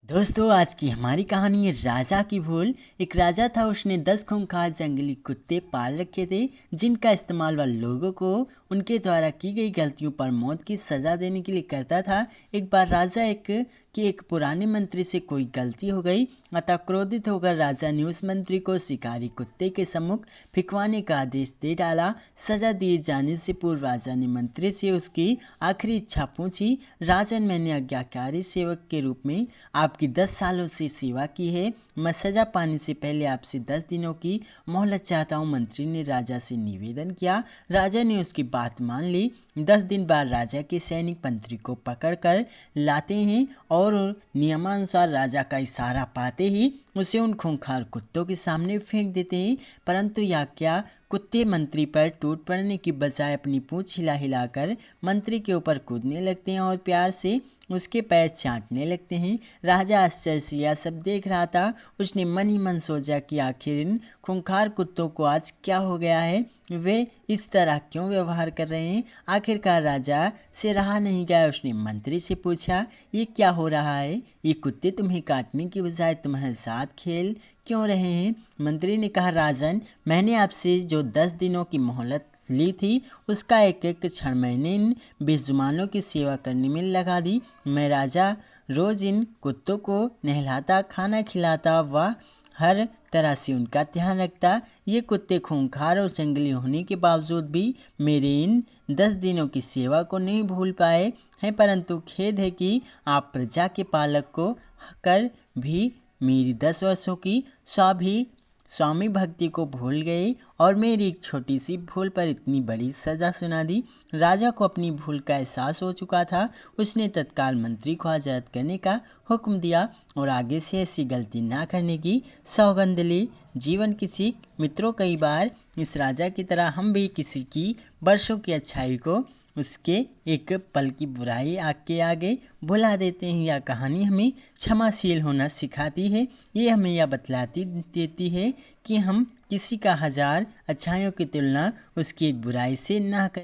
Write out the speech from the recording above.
दोस्तों, आज की हमारी कहानी है राजा की भूल। एक राजा था, उसने 10 खूंखार जंगली कुत्ते पाल रखे थे जिनका इस्तेमाल वह लोगों को उनके द्वारा की गई गलतियों पर मौत की सजा देने के लिए करता था। एक बार राजा एक पुराने मंत्री से कोई गलती हो गई, अतः क्रोधित होकर राजा ने उस मंत्री को शिकारी कुत्ते के सम्मुख फिकवाने का आदेश दे डाला। सजा दिए जाने से पूर्व राजा ने मंत्री से उसकी आखिरी इच्छा पूछी। राजन, मैंने आज्ञाकारी सेवक के रूप में आपकी 10 सालों से सेवा की है। मैं सजा पाने से पहले आपसे 10 दिनों की मोहलत चाहता हूँ। मंत्री ने राजा से निवेदन किया। राजा ने उसकी बात मान ली। 10 दिन बाद राजा के सैनिक मंत्री को पकड़कर लाते हैं और नियमानुसार राजा का इशारा पाते ही उसे उन खूंखार कुत्तों के सामने फेंक देते हैं। परंतु यह क्या, कुत्ते मंत्री पर टूट पड़ने की बजाय अपनी पूंछ हिला हिलाकर मंत्री के ऊपर कूदने लगते हैं और प्यार से उसके पैर चाटने लगते हैं। राजा आश्चर्य से यह सब देख रहा था। उसने मन ही मन सोचा कि आखिर इन खूंखार कुत्तों को आज क्या हो गया है, वे इस तरह क्यों व्यवहार कर रहे हैं। आखिरकार राजा से रहा नहीं गया। उसने मंत्री से पूछा, ये क्या हो रहा है? ये कुत्ते तुम्हें काटने की बजाय तुम्हारे साथ खेल क्यों रहे हैं? मंत्री ने कहा, राजन, मैंने आपसे जो 10 दिनों की मोहलत ली थी उसका एक एक क्षण मैंने इन बेजुबानों की सेवा करने में लगा दी। मैं राजा रोज इन कुत्तों को नहलाता, खाना खिलाता व हर तरह से उनका ध्यान रखता। ये कुत्ते खूंखार और जंगली होने के बावजूद भी मेरे इन 10 दिनों की सेवा को नहीं भूल पाए हैं। परंतु खेद है कि आप प्रजा के पालक को कर भी मेरी 10 वर्षों की स्वामी भक्ति को भूल गए और मेरी एक छोटी सी भूल पर इतनी बड़ी सजा सुना दी। राजा को अपनी भूल का एहसास हो चुका था। उसने तत्काल मंत्री को आजाद करने का हुक्म दिया और आगे से ऐसी गलती ना करने की सौगंध ली। जीवन की सीख। मित्रों, कई बार इस राजा की तरह हम भी किसी की वर्षों की अच्छाई को उसके एक पल की बुराई के आगे भुला देते हैं। यह कहानी हमें क्षमाशील होना सिखाती है। ये हमें यह बतलाती देती है कि हम किसी का 1000 अच्छाइयों की तुलना उसकी एक बुराई से ना करें।